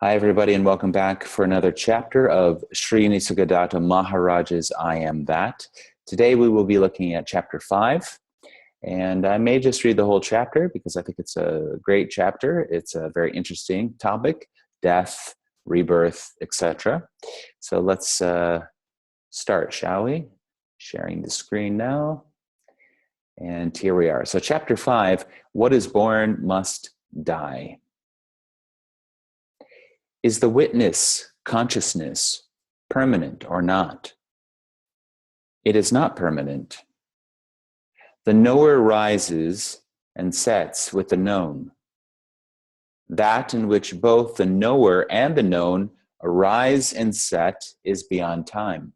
Hi, everybody, and welcome back for another chapter of Sri Nisargadatta Maharaj's I Am That. Today we will be looking at chapter 5, and I may just read the whole chapter because I think it's a great chapter. It's a very interesting topic, death, rebirth, etc. So let's start, shall we? Sharing the screen now. And here we are. So chapter 5, what is born must die. Is the witness consciousness permanent or not? It is not permanent. The knower rises and sets with the known. That in which both the knower and the known arise and set is beyond time.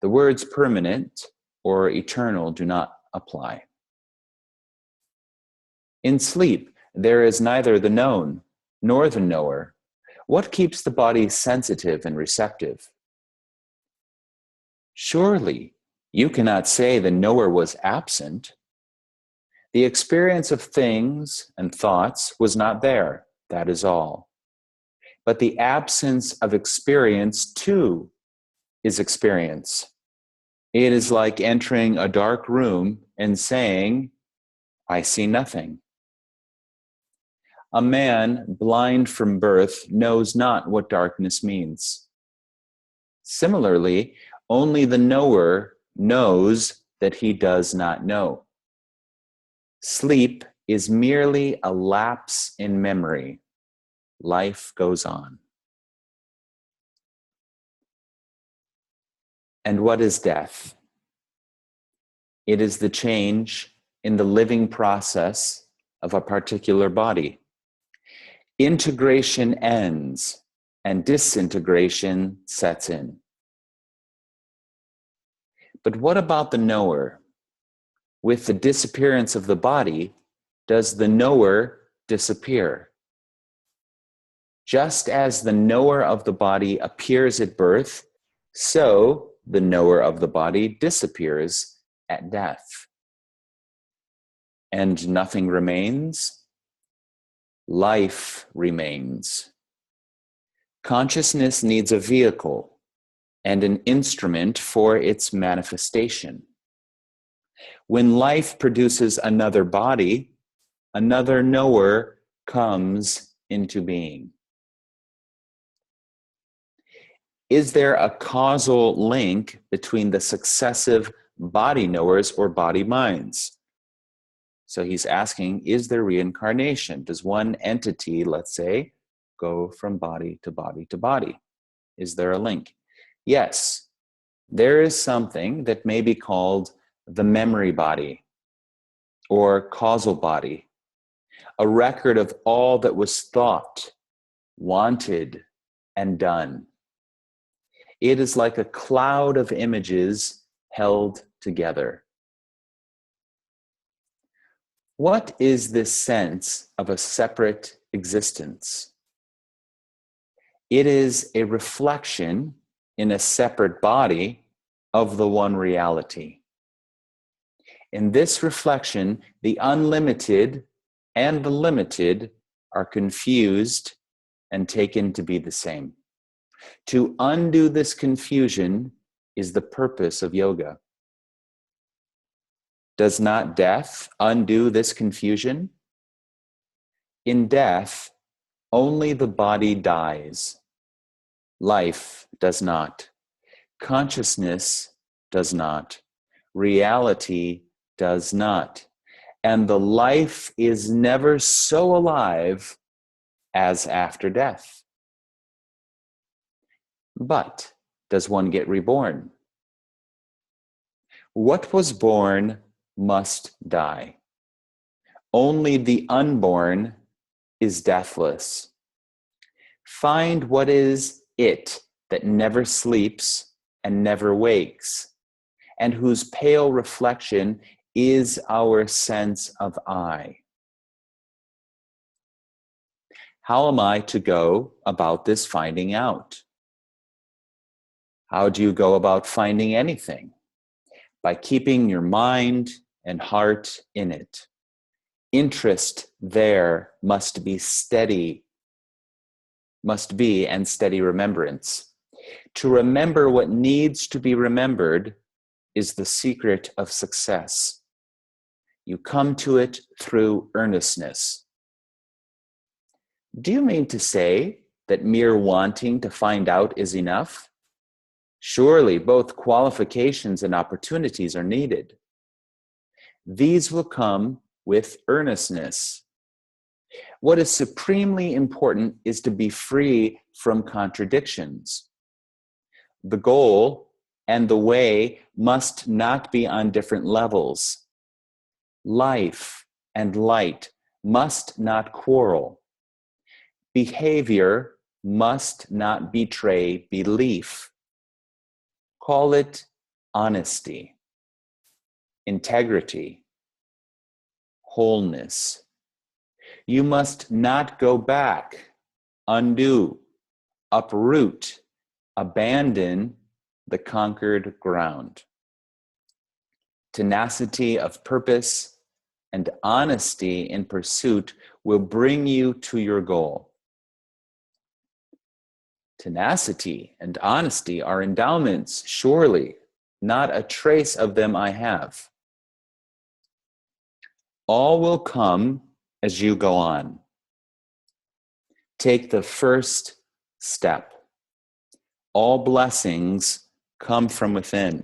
The words permanent or eternal do not apply. In sleep, there is neither the known nor the knower. What keeps the body sensitive and receptive? Surely, you cannot say the knower was absent. The experience of things and thoughts was not there, that is all. But the absence of experience, too, is experience. It is like entering a dark room and saying, I see nothing. A man blind from birth knows not what darkness means. Similarly, only the knower knows that he does not know. Sleep is merely a lapse in memory. Life goes on. And what is death? It is the change in the living process of a particular body. Integration ends and disintegration sets in. But what about the knower? With the disappearance of the body, does the knower disappear? Just as the knower of the body appears at birth, so the knower of the body disappears at death. And nothing remains? Life remains. Consciousness needs a vehicle and an instrument for its manifestation. When life produces another body, another knower comes into being. Is there a causal link between the successive body knowers or body minds? So he's asking, is there reincarnation? Does one entity, let's say, go from body to body to body? Is there a link? Yes, there is something that may be called the memory body or causal body, a record of all that was thought, wanted, and done. It is like a cloud of images held together. What is this sense of a separate existence? It is a reflection in a separate body of the one reality. In this reflection, the unlimited and the limited are confused and taken to be the same. To undo this confusion is the purpose of yoga. Does not death undo this confusion? In death, only the body dies. Life does not. Consciousness does not. Reality does not. And the life is never so alive as after death. But does one get reborn? What was born must die. Only the unborn is deathless. Find what is it that never sleeps and never wakes, and whose pale reflection is our sense of I. How am I to go about this finding out? How do you go about finding anything? By keeping your mind and heart in it. Interest there must be steady must be and steady remembrance. To remember what needs to be remembered is the secret of success. You come to it through earnestness. Do you mean to say that mere wanting to find out is enough? Surely both qualifications and opportunities are needed. These will come with earnestness. What is supremely important is to be free from contradictions. The goal and the way must not be on different levels. Life and light must not quarrel. Behavior must not betray belief. Call it honesty, integrity, wholeness. You must not go back, undo, uproot, abandon the conquered ground. Tenacity of purpose and honesty in pursuit will bring you to your goal. Tenacity and honesty are endowments, surely, not a trace of them I have. All will come as you go on. Take the first step. All blessings come from within.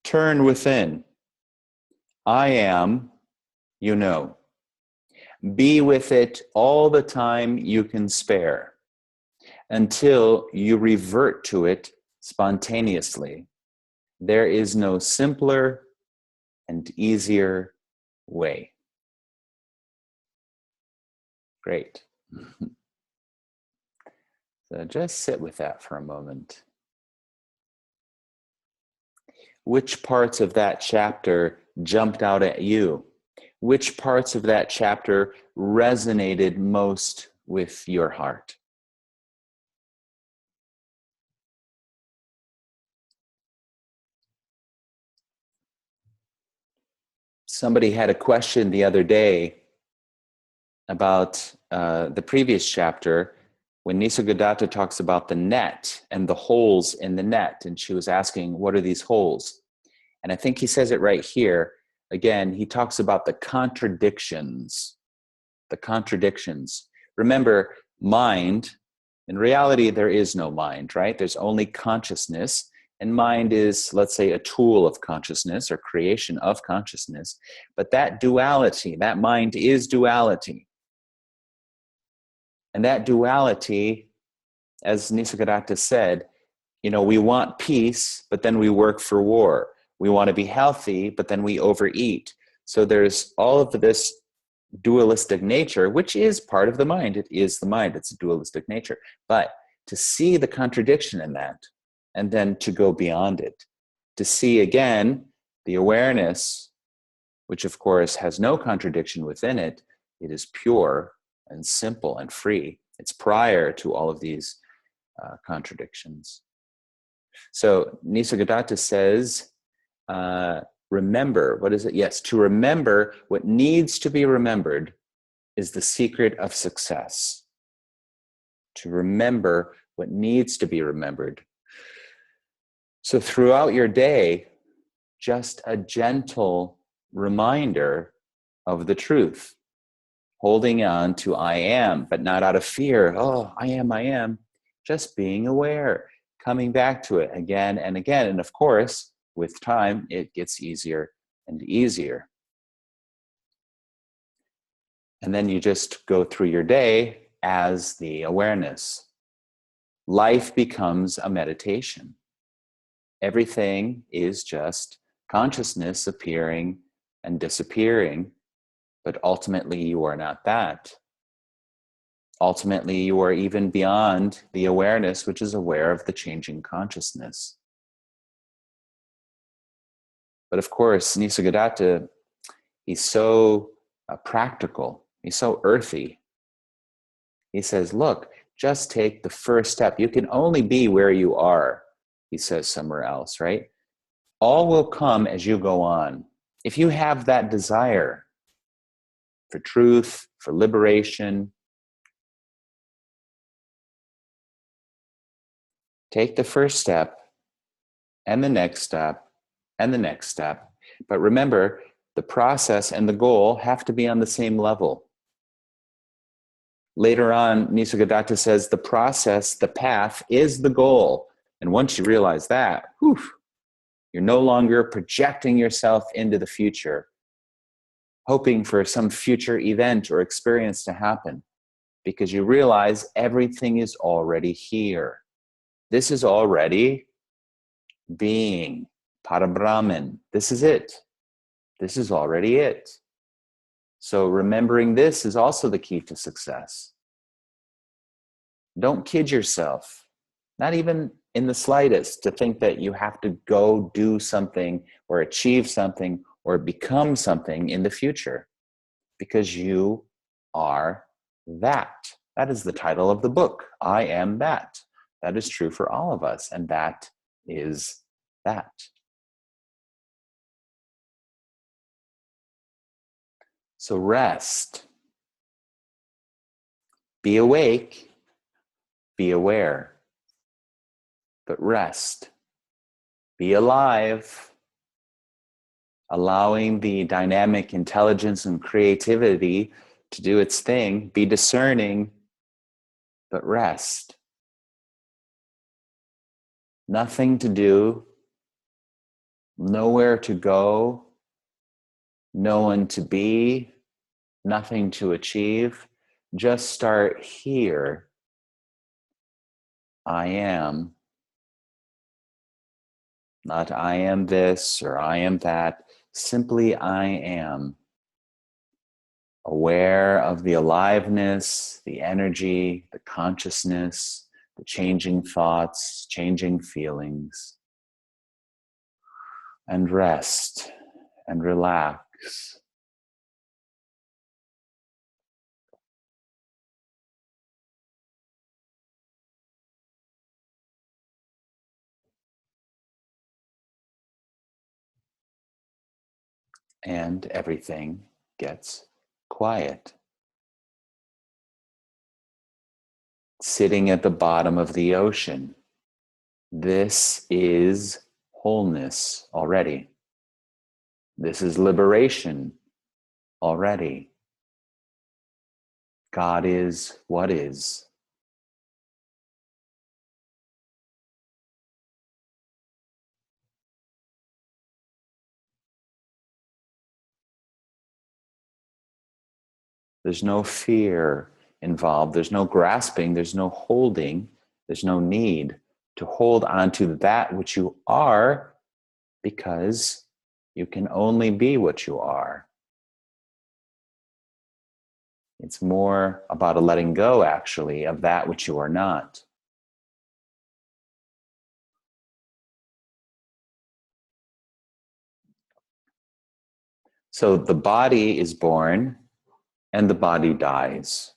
Turn within. I am, you know. Be with it all the time you can spare, until you revert to it spontaneously. There is no simpler and easier way. Great. So just sit with that for a moment. Which parts of that chapter jumped out at you? Which parts of that chapter resonated most with your heart? Somebody had a question the other day about the previous chapter when Nisargadatta talks about the net and the holes in the net. And she was asking, what are these holes? And I think he says it right here. Again, he talks about the contradictions. The contradictions. Remember, mind, in reality, there is no mind, right? There's only consciousness. And mind is, let's say, a tool of consciousness or creation of consciousness. But that duality, that mind is duality. And that duality, as Nisargadatta said, we want peace, but then we work for war. We want to be healthy, but then we overeat. So there's all of this dualistic nature, which is part of the mind. It is the mind. It's a dualistic nature. But to see the contradiction in that, and then to go beyond it, to see again the awareness, which of course has no contradiction within it. It is pure and simple and free. It's prior to all of these contradictions. So Nisargadatta says, remember, what is it? Yes, to remember what needs to be remembered is the secret of success. To remember what needs to be remembered. So throughout your day, just a gentle reminder of the truth. Holding on to I am, but not out of fear. Oh, I am. Just being aware, coming back to it again and again. And of course, with time, it gets easier and easier. And then you just go through your day as the awareness. Life becomes a meditation. Everything is just consciousness appearing and disappearing. But ultimately, you are not that. Ultimately, you are even beyond the awareness, which is aware of the changing consciousness. But of course, Nisargadatta, he's so practical. He's so earthy. He says, look, just take the first step. You can only be where you are, he says somewhere else, right? All will come as you go on. If you have that desire, for truth, for liberation, Take the first step and the next step and the next step. But remember, the process and the goal have to be on the same level. Later on, Nisargadatta says the process, the path is the goal. And once you realize that, whew, you're no longer projecting yourself into the future, hoping for some future event or experience to happen, because you realize everything is already here. This is already being, Parabrahman. This is it. This is already it. So remembering this is also the key to success. Don't kid yourself, not even in the slightest, to think that you have to go do something or achieve something or become something in the future, because you are that. That is the title of the book. I am that. That is true for all of us, and that is that. So rest. Be awake. Be aware. But rest. Be alive. Allowing the dynamic intelligence and creativity to do its thing. Be discerning. But rest. Nothing to do. Nowhere to go. No one to be. Nothing to achieve. Just start here. I am. Not I am this or I am that. Simply I am. Aware of the aliveness, the energy, the consciousness, the changing thoughts, changing feelings. And rest and relax. And everything gets quiet. Sitting at the bottom of the ocean. This is wholeness already. This is liberation already. God is what is. There's no fear involved. There's no grasping. There's no holding. There's no need to hold on to that which you are, because you can only be what you are. It's more about a letting go, actually, of that which you are not. So the body is born and the body dies.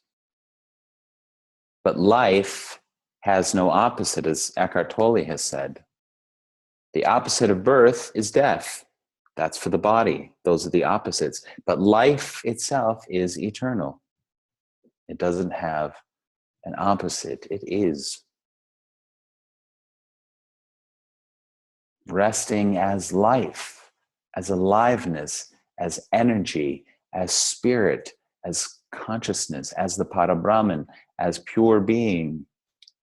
But life has no opposite, as Eckhart Tolle has said. The opposite of birth is death. That's for the body. Those are the opposites. But life itself is eternal. It doesn't have an opposite. It is. Resting as life, as aliveness, as energy, as spirit, as consciousness, as the Parabrahman, as pure being.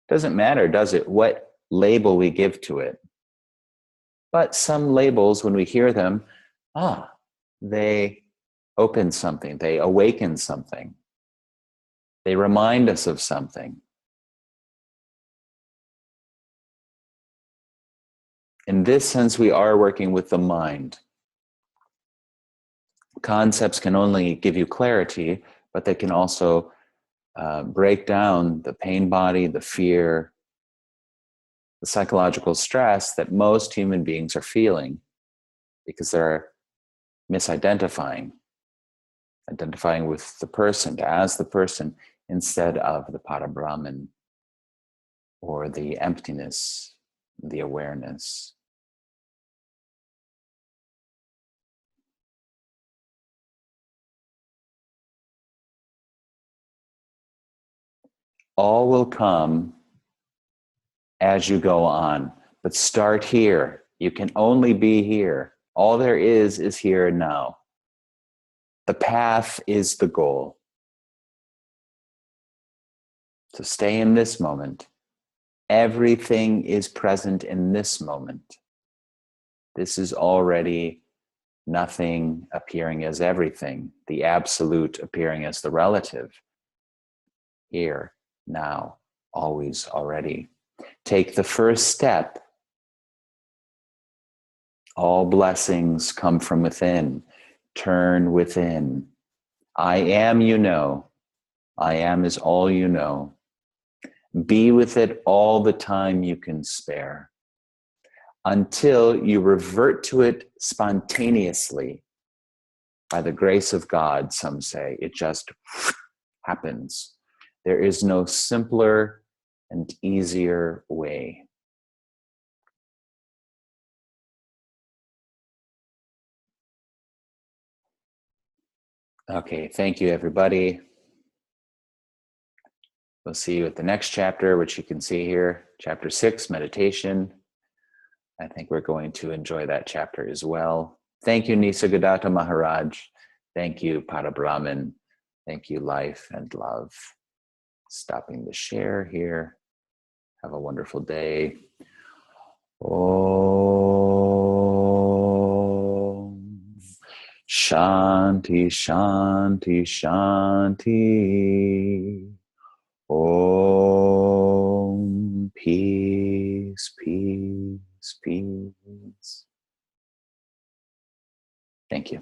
Doesn't matter, does it, what label we give to it? But some labels, when we hear them, they open something, they awaken something, they remind us of something. In this sense, we are working with the mind. Concepts can only give you clarity, but they can also break down the pain body, the fear, the psychological stress that most human beings are feeling, because they're misidentifying, identifying with the person, as the person, instead of the Parabrahman, or the emptiness, the awareness. All will come as you go on. But start here. You can only be here. All there is here and now. The path is the goal. So stay in this moment. Everything is present in this moment. This is already nothing appearing as everything, the absolute appearing as the relative. Here, now, always, already. Take the first step. All blessings come from within. Turn within. I am, you know. I am is all you know. Be with it all the time you can spare, until you revert to it spontaneously. By the grace of God, some say, it just happens. There is no simpler and easier way. Okay, thank you, everybody. We'll see you at the next chapter, which you can see here, chapter 6, meditation. I think we're going to enjoy that chapter as well. Thank you, Nisargadatta Maharaj. Thank you, Parabrahman. Thank you, life and love. Stopping the share here. Have a wonderful day. Om Shanti, Shanti, Shanti. Om peace, peace, peace. Thank you.